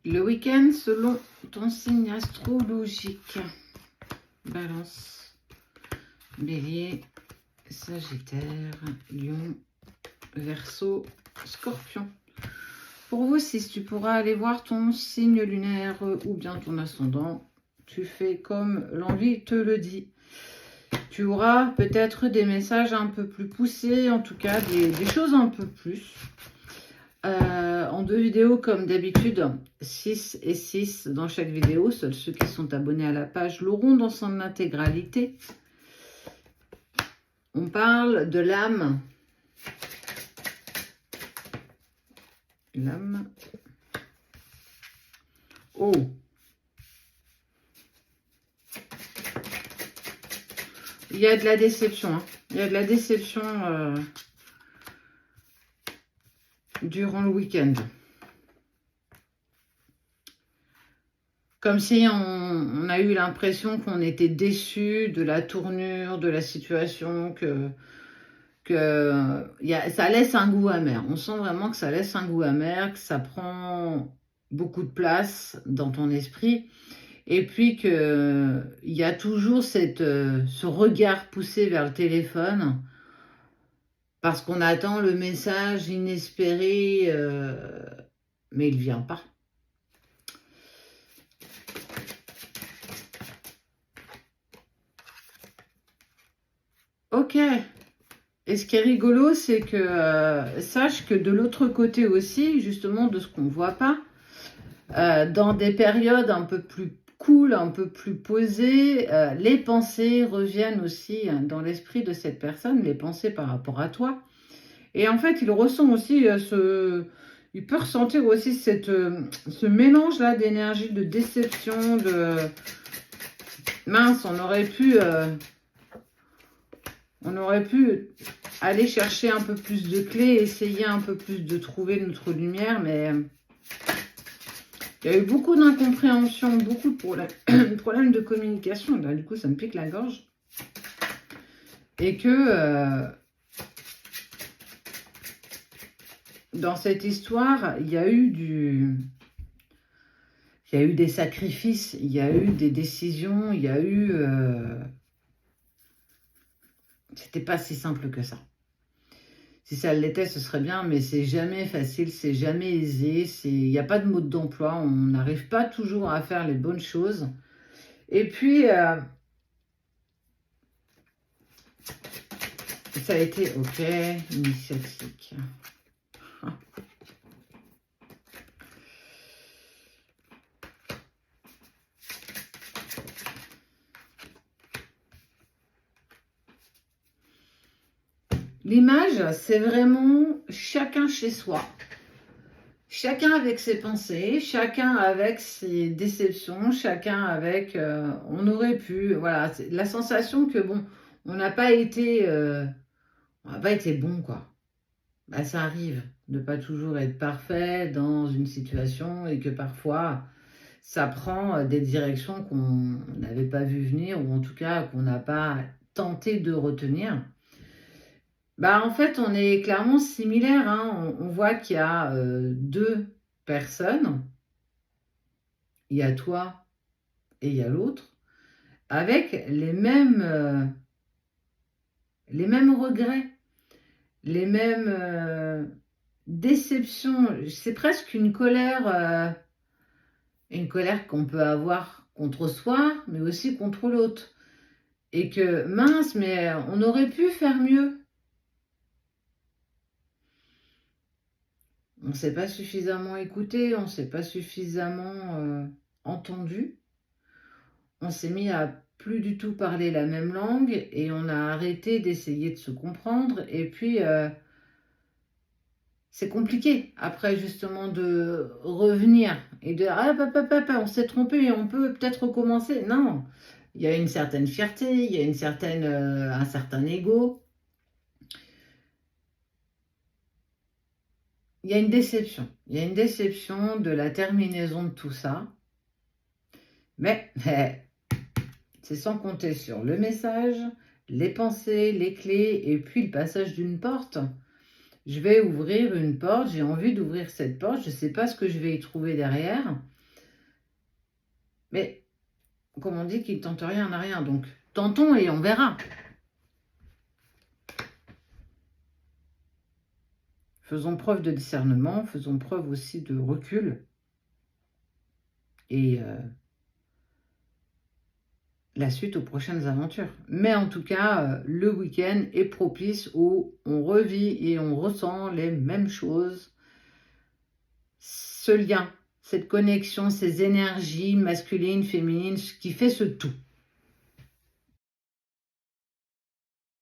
Le week-end selon ton signe astrologique. Balance, Bélier, Sagittaire, Lion, Verseau, Scorpion. Pour vous, si tu pourras aller voir ton signe lunaire ou bien ton ascendant, tu fais comme l'envie te le dit. Tu auras peut-être des messages un peu plus poussés, en tout cas des choses un peu plus. En 2 vidéos comme d'habitude, 6 et 6 dans chaque vidéo. Seuls ceux qui sont abonnés à la page l'auront dans son intégralité. On parle de l'âme. L'âme. Oh. Il y a de la déception. Hein. Il y a de la déception durant le week-end. Comme si on a eu l'impression qu'on était déçu de la tournure, de la situation, ça laisse un goût amer. On sent vraiment que ça laisse un goût amer, que ça prend beaucoup de place dans ton esprit. Et puis qu'il y a toujours ce regard poussé vers le téléphone parce qu'on attend le message inespéré, mais il ne vient pas. Ok. Et ce qui est rigolo, c'est que sache que de l'autre côté aussi, justement, de ce qu'on ne voit pas, dans des périodes un peu plus cool, un peu plus posées, les pensées reviennent aussi dans l'esprit de cette personne, les pensées par rapport à toi. Et en fait, il ressent aussi il peut ressentir aussi ce mélange-là d'énergie, de déception, de mince, on aurait pu aller chercher un peu plus de clés, essayer un peu plus de trouver notre lumière, mais il y a eu beaucoup d'incompréhension, beaucoup de problèmes de communication. Là, du coup, ça me pique la gorge. Et que dans cette histoire, il y a eu des sacrifices, il y a eu des décisions, il y a eu... C'était pas si simple que ça. Si ça l'était, ce serait bien, mais c'est jamais facile, c'est jamais aisé, il n'y a pas de mode d'emploi, on n'arrive pas toujours à faire les bonnes choses. Et puis, ça a été, ok, initiatique. L'image, c'est vraiment chacun chez soi. Chacun avec ses pensées, chacun avec ses déceptions, chacun avec... on aurait pu... Voilà, c'est la sensation que, bon, on n'a pas été bon, quoi. Bah, ça arrive de pas toujours être parfait dans une situation et que parfois, ça prend des directions qu'on n'avait pas vu venir ou en tout cas qu'on n'a pas tenté de retenir. Bah, en fait, on est clairement similaires. Hein. On voit qu'il y a 2 personnes. Il y a toi et il y a l'autre, avec les mêmes regrets, les mêmes déceptions. C'est presque une colère qu'on peut avoir contre soi, mais aussi contre l'autre. Et que, mince, mais on aurait pu faire mieux. On ne s'est pas suffisamment écouté, on ne s'est pas suffisamment entendu. On s'est mis à plus du tout parler la même langue et on a arrêté d'essayer de se comprendre. Et puis, c'est compliqué après justement de revenir et de « Ah, papa, on s'est trompé, on peut peut-être recommencer. » Non, il y a une certaine fierté, il y a un certain ego. Il y a une déception. Il y a une déception de la terminaison de tout ça. Mais c'est sans compter sur le message, les pensées, les clés et puis le passage d'une porte. Je vais ouvrir une porte, j'ai envie d'ouvrir cette porte, je ne sais pas ce que je vais y trouver derrière. Mais, comme on dit, qui ne tente rien n'a rien. Donc, tentons et on verra. Faisons preuve de discernement, faisons preuve aussi de recul. Et la suite aux prochaines aventures. Mais en tout cas, le week-end est propice où on revit et on ressent les mêmes choses. Ce lien, cette connexion, ces énergies masculines, féminines, qui fait ce tout.